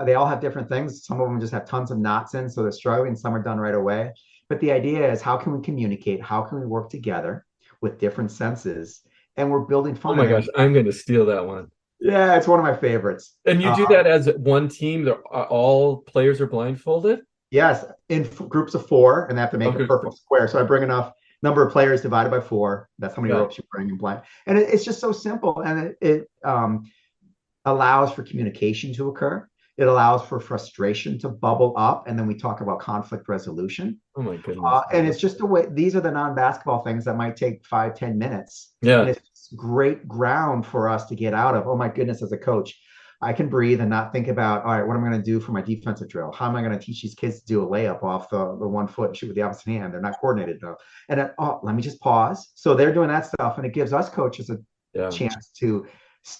they all have different things. Some of them just have tons of knots in, so they're struggling. Some are done right away. But the idea is, how can we communicate? How can we work together with different senses? And we're building fun. Oh my gosh, I'm going to steal that one. Yeah, it's one of my favorites. And you do that as one team? All players are blindfolded? Yes, in groups of 4, and they have to make a perfect square. So I bring enough number of players divided by 4. That's how many ropes you bring in blind. And it's just so simple. And it allows for communication to occur. It allows for frustration to bubble up. And then we talk about conflict resolution. Oh my goodness. And it's just the way, these are the non-basketball things that might take 5-10 minutes. Yeah. And it's great ground for us to get out of. Oh my goodness, as a coach, I can breathe and not think about, all right, what am I going to do for my defensive drill? How am I going to teach these kids to do a layup off the 1 foot and shoot with the opposite hand? They're not coordinated enough. And then, let me just pause. So they're doing that stuff. And it gives us coaches a chance to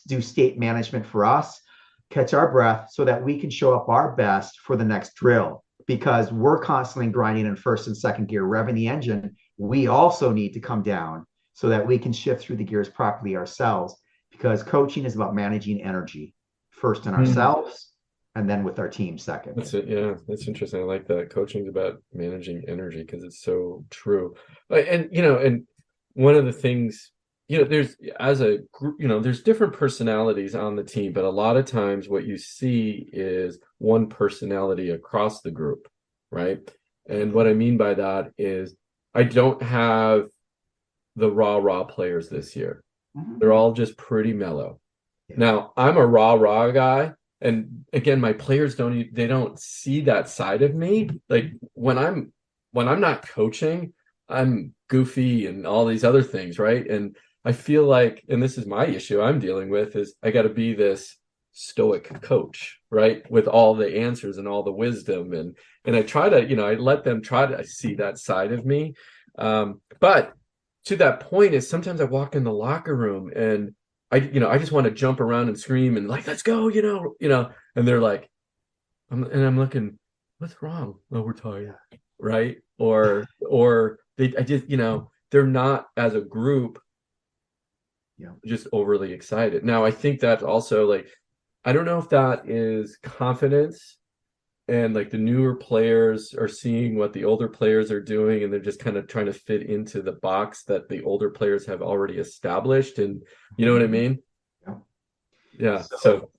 do state management for us, catch our breath so that we can show up our best for the next drill, because we're constantly grinding in first and second gear, revving the engine. We also need to come down so that we can shift through the gears properly ourselves, because coaching is about managing energy first in ourselves and then with our team second. That's it. Yeah, that's interesting. I like that. Coaching is about managing energy because it's so true. And, and one of the things, there's, as a group, there's different personalities on the team, but a lot of times what you see is one personality across the group, right? And what I mean by that is I don't have the raw players this year. Mm-hmm. They're all just pretty mellow. Yeah. Now, I'm a raw guy. And again, my players don't see that side of me. Like when I'm not coaching, I'm goofy and all these other things, right? And I feel like, and this is my issue I'm dealing with, is I got to be this stoic coach, right? With all the answers and all the wisdom. And I try to, I let them try to see that side of me. But to that point is sometimes I walk in the locker room and I just want to jump around and scream and like, let's go, and they're like, I'm looking, what's wrong? Oh, we're tired. Right. Or they're not, as a group, just overly excited. Now, I think that also, like, I don't know if that is confidence and like the newer players are seeing what the older players are doing and they're just kind of trying to fit into the box that the older players have already established. And you know what I mean? Yeah. So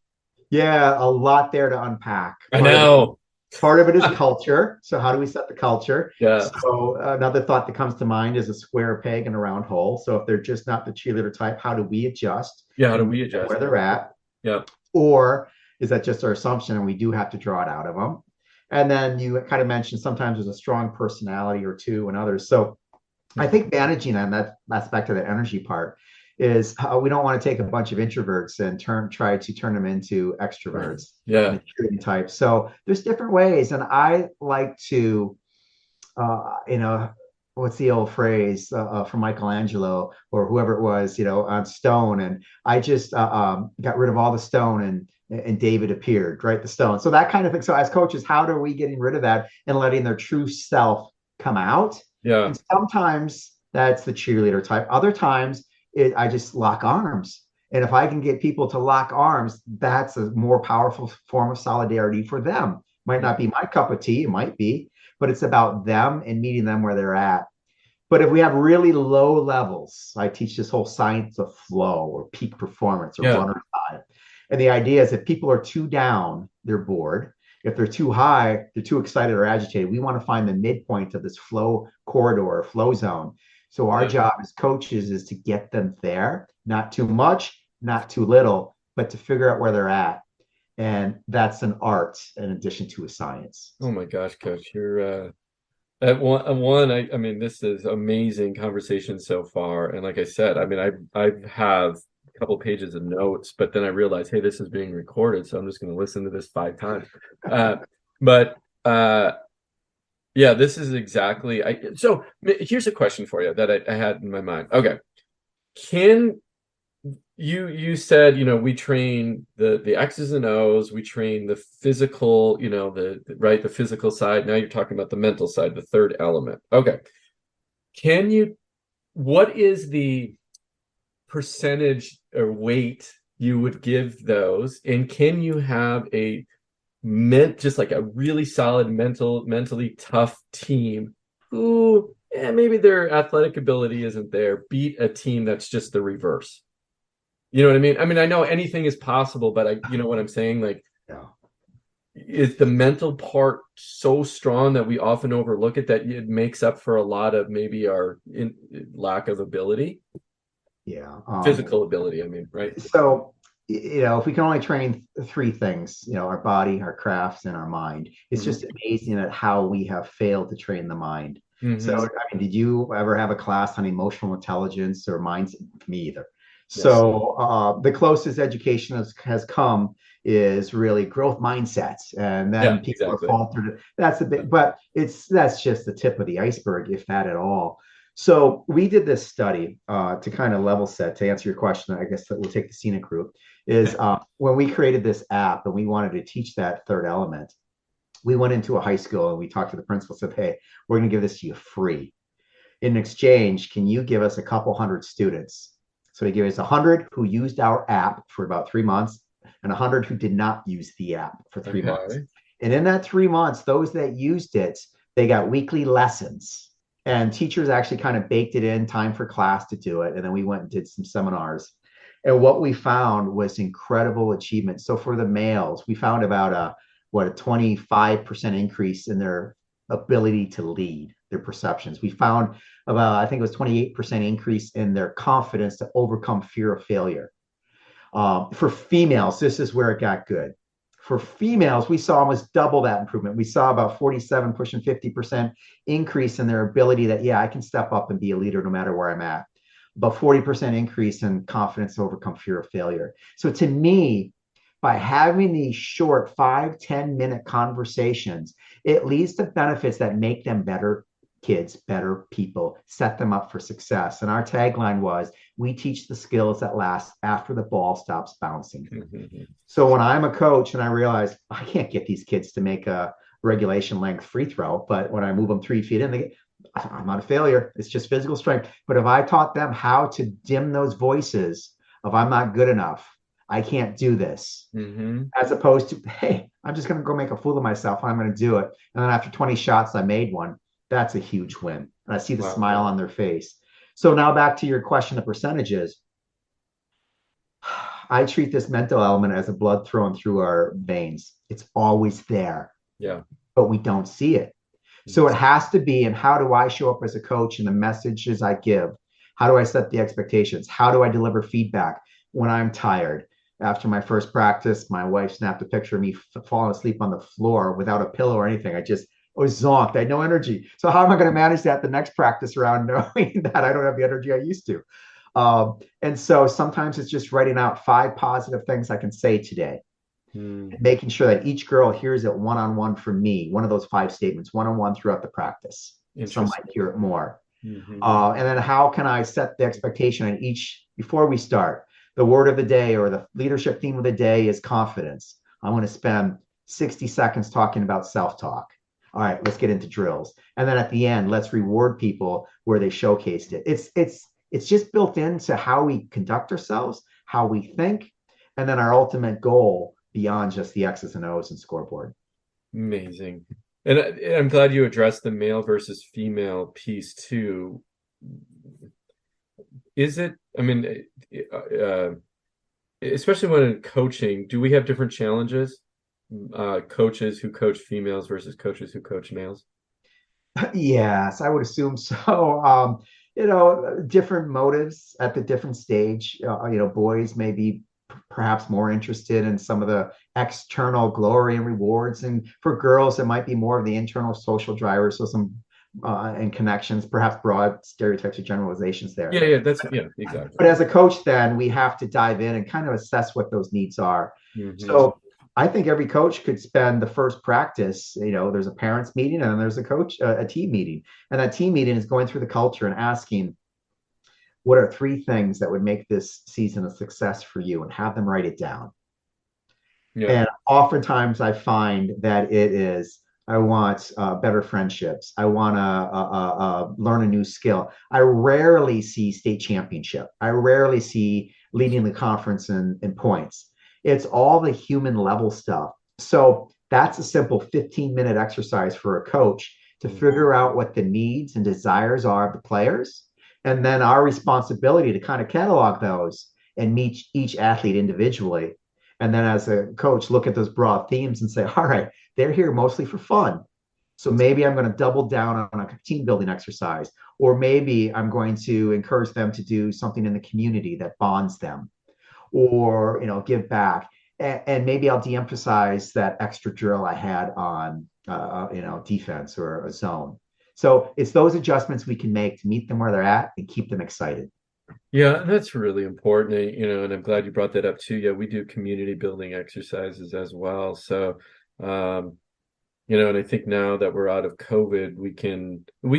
yeah, a lot there to unpack. I know. Part of it is culture. So how do we set the culture? Yeah. So another thought that comes to mind is a square peg and a round hole. So if they're just not the cheerleader type, how do we adjust? Yeah. How do we adjust? Where they're at? Yeah. Or is that just our assumption and we do have to draw it out of them? And then you kind of mentioned sometimes there's a strong personality or two and others. So I think managing on that aspect of the energy part is we don't want to take a bunch of introverts and try to turn them into extroverts. Yeah. Types. So there's different ways. And I like to, what's the old phrase from Michelangelo or whoever it was, on stone. And I just got rid of all the stone and David appeared, right? The stone. So that kind of thing. So as coaches, how are we getting rid of that and letting their true self come out? Yeah. And sometimes that's the cheerleader type. Other times I just lock arms. And if I can get people to lock arms, that's a more powerful form of solidarity for them. Might not be my cup of tea, it might be, but it's about them and meeting them where they're at. But if we have really low levels, I teach this whole science of flow or peak performance or runner high. And the idea is if people are too down, they're bored. If they're too high, they're too excited or agitated. We want to find the midpoint of this flow corridor or flow zone. So our job as coaches is to get them there, not too much, not too little, but to figure out where they're at. And that's an art in addition to a science. Oh my gosh, Coach, you're at one. I mean, this is amazing conversation so far. And like I said, I mean, I have a couple pages of notes, but then I realized, hey, this is being recorded, so I'm just going to listen to this 5 times. But yeah, this is exactly. So here's a question for you that I had in my mind. Okay, can you said, we train the X's and O's, we train the physical, the physical side. Now you're talking about the mental side, the third element. Okay. What is the percentage or weight you would give those? And can you have just like a really solid mentally tough team who maybe their athletic ability isn't there, beat a team that's just the reverse? You know what I mean? I mean, I know anything is possible, but you know what I'm saying? Like, is the mental part so strong that we often overlook it, that it makes up for a lot of maybe our lack of ability? Yeah. Physical ability, I mean, right? So, if we can only train 3 things, our body, our crafts, and our mind, it's just amazing at how we have failed to train the mind. So, I mean, did you ever have a class on emotional intelligence or mindset? Me either. Yes. So the closest education has come is really growth mindsets, and then people are faltered. That's a bit, but that's just the tip of the iceberg, if that at all. So we did this study to kind of level set, to answer your question. I guess that we'll take the scenic route. Is when we created this app and we wanted to teach that third element, we went into a high school and we talked to the principal, said, hey, we're going to give this to you free. In exchange, can you give us a couple hundred students? So he gave us 100 who used our app for about 3 months and 100 who did not use the app for 3 months. And in that 3 months, those that used it, they got weekly lessons. And teachers actually kind of baked it in, time for class to do it. And then we went and did some seminars. And what we found was incredible achievement. So for the males, we found about a 25% increase in their ability to lead, their perceptions. We found about, I think it was 28% increase in their confidence to overcome fear of failure. For females, this is where it got good. For females, we saw almost double that improvement. We saw about 47 pushing 50% increase in their ability that, I can step up and be a leader no matter where I'm at. About 40% increase in confidence to overcome fear of failure. So to me, by having these short 5-10 minute conversations, it leads to benefits that make them better kids, better people, set them up for success. And our tagline was, we teach the skills that last after the ball stops bouncing. So when I'm a coach and I realize I can't get these kids to make a regulation length free throw, but when I move them 3 feet in, I'm not a failure. It's just physical strength. But if I taught them how to dim those voices of I'm not good enough, I can't do this, as opposed to, hey, I'm just going to go make a fool of myself. I'm going to do it. And then after 20 shots, I made one. That's a huge win. And I see the smile on their face. So now back to your question, the percentages. I treat this mental element as a blood thrown through our veins. It's always there. Yeah. But we don't see it. So it has to be, and how do I show up as a coach and the messages I give? How do I set the expectations? How do I deliver feedback when I'm tired? After my first practice, my wife snapped a picture of me falling asleep on the floor without a pillow or anything. I was zonked. I had no energy. So how am I going to manage that the next practice round, knowing that I don't have the energy I used to? And so sometimes it's just writing out 5 positive things I can say today. Making sure that each girl hears it one-on-one from me, one of those 5 statements, one-on-one throughout the practice. Some might hear it more. And then how can I set the expectation on each, before we start? The word of the day or the leadership theme of the day is confidence. I want to spend 60 seconds talking about self-talk. All right, let's get into drills. And then at the end, let's reward people where they showcased it. It's just built into how we conduct ourselves, how we think, and then our ultimate goal beyond just the X's and O's and scoreboard. Amazing. And I'm glad you addressed the male versus female piece too. Is it, I mean, especially when coaching, do we have different challenges? Coaches who coach females versus coaches who coach males? Yes, I would assume so. different motives at the different stage. Boys may be perhaps more interested in some of the external glory and rewards, and for girls, it might be more of the internal social drivers. So some and connections, perhaps broad stereotypes or generalizations there. Yeah, exactly. But as a coach, then we have to dive in and kind of assess what those needs are. Mm-hmm. So I think every coach could spend the first practice, there's a parents meeting and then there's a team meeting. And that team meeting is going through the culture and asking, what are 3 things that would make this season a success for you, and have them write it down. Yeah. And oftentimes I find that it is, I want better friendships. I want to learn a new skill. I rarely see state championship. I rarely see leading the conference in points. It's all the human level stuff. So that's a simple 15-minute exercise for a coach to figure out what the needs and desires are of the players. And then our responsibility to kind of catalog those and meet each athlete individually. And then as a coach, look at those broad themes and say, all right, they're here mostly for fun. So maybe I'm going to double down on a team building exercise, or maybe I'm going to encourage them to do something in the community that bonds them, or, give back. And maybe I'll de-emphasize that extra drill I had on, defense or a zone. So it's those adjustments we can make to meet them where they're at and keep them excited. Yeah, that's really important. And I'm glad you brought that up too. Yeah, we do community building exercises as well. So, and I think now that we're out of COVID, we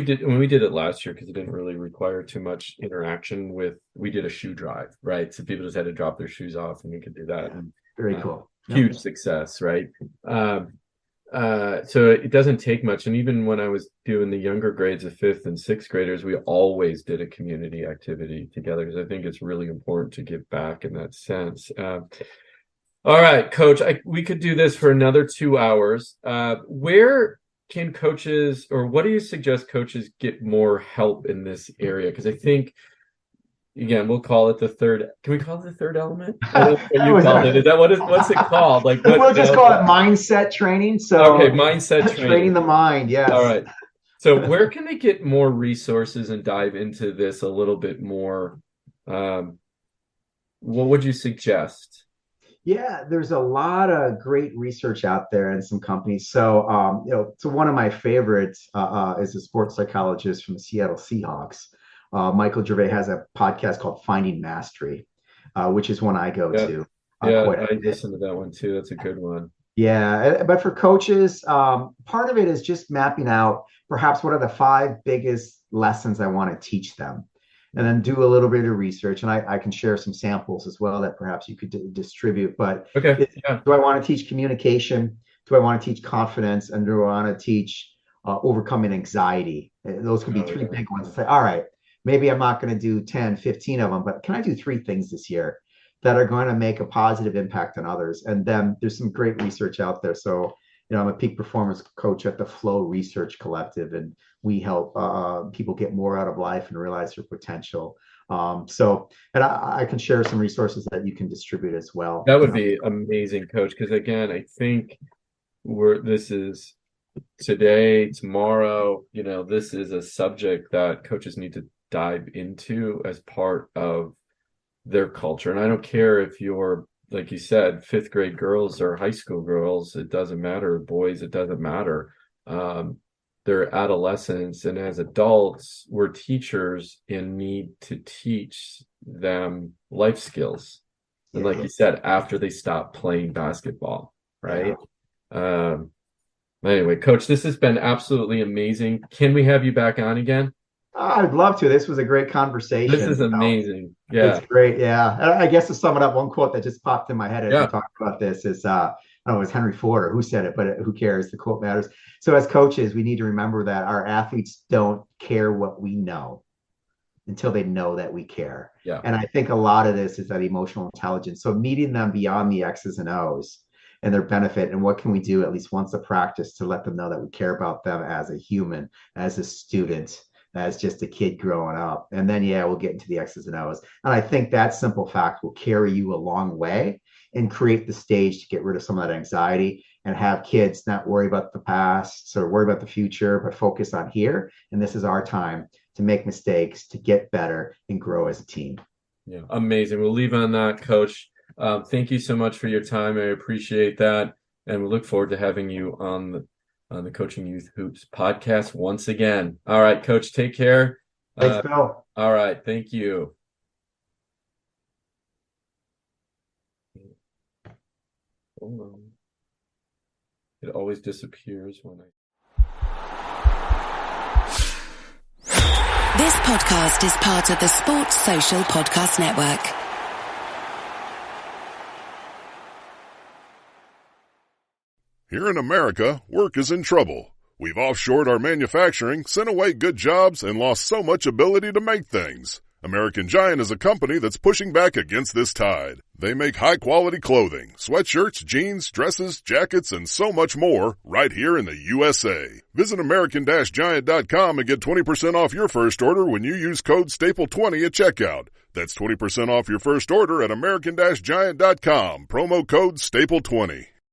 did it last year because it didn't really require too much interaction we did a shoe drive, right? So people just had to drop their shoes off and we could do that. Yeah, very cool. Huge success, right? So it doesn't take much. And even when I was doing the younger grades of 5th and 6th graders, we always did a community activity together because I think it's really important to give back in that sense. All right, Coach, we could do this for another 2 hours. Where can coaches, or what do you suggest coaches get more help in this area? Because I think, again, we'll call it the third. Can we call it the third element? I don't know what you called it. Is that what's it called? We'll just call it mindset training. So okay, mindset training. Training the mind. Yes. All right. So where can they get more resources and dive into this a little bit more? What would you suggest? Yeah, there's a lot of great research out there in some companies. So, so one of my favorites is a sports psychologist from the Seattle Seahawks. Michael Gervais has a podcast called Finding Mastery, which is one I go to. I listen to that one too. That's a good one. Yeah, but for coaches, part of it is just mapping out perhaps what are the 5 biggest lessons I want to teach them, and then do a little bit of research. And I can share some samples as well that perhaps you could distribute. But do I want to teach communication? Do I want to teach confidence? And do I want to teach overcoming anxiety? Those could be 3 big ones. Say, all right, maybe I'm not going to do 10, 15 of them, but can I do 3 things this year that are going to make a positive impact on others? And then there's some great research out there. So, I'm a peak performance coach at the Flow Research Collective, and we help people get more out of life and realize their potential. And I can share some resources that you can distribute as well. That would be amazing, Coach, because again, I think this is today, tomorrow, this is a subject that coaches need to dive into as part of their culture. And I don't care if you're, like you said, 5th grade girls or high school girls, it doesn't matter. Boys, it doesn't matter. They're adolescents, and as adults, we're teachers and need to teach them life skills. And like you said, after they stop playing basketball, right? Anyway, Coach, this has been absolutely amazing. Can we have you back on again? I'd love to. This was a great conversation. This is amazing. Yeah. It's great. Yeah. I guess to sum it up, one quote that just popped in my head as we talked about this is, I don't know, it was Henry Ford or who said it, but who cares? The quote matters. So as coaches, we need to remember that our athletes don't care what we know until they know that we care. Yeah. And I think a lot of this is that emotional intelligence. So meeting them beyond the X's and O's and their benefit, and what can we do at least once a practice to let them know that we care about them as a human, as a student, as just a kid growing up. And then, we'll get into the X's and O's. And I think that simple fact will carry you a long way and create the stage to get rid of some of that anxiety and have kids not worry about the past, so worry about the future, but focus on here. And this is our time to make mistakes, to get better and grow as a team. Yeah, amazing. We'll leave on that, Coach. Thank you so much for your time. I appreciate that. And we look forward to having you on the Coaching Youth Hoops podcast once again. All right, Coach, take care. Thanks, Bill. All right, thank you. Hold on. It always disappears when I... This podcast is part of the Sports Social Podcast Network. Here in America, work is in trouble. We've offshored our manufacturing, sent away good jobs, and lost so much ability to make things. American Giant is a company that's pushing back against this tide. They make high-quality clothing, sweatshirts, jeans, dresses, jackets, and so much more right here in the USA. Visit American-Giant.com and get 20% off your first order when you use code STAPLE20 at checkout. That's 20% off your first order at American-Giant.com, promo code STAPLE20.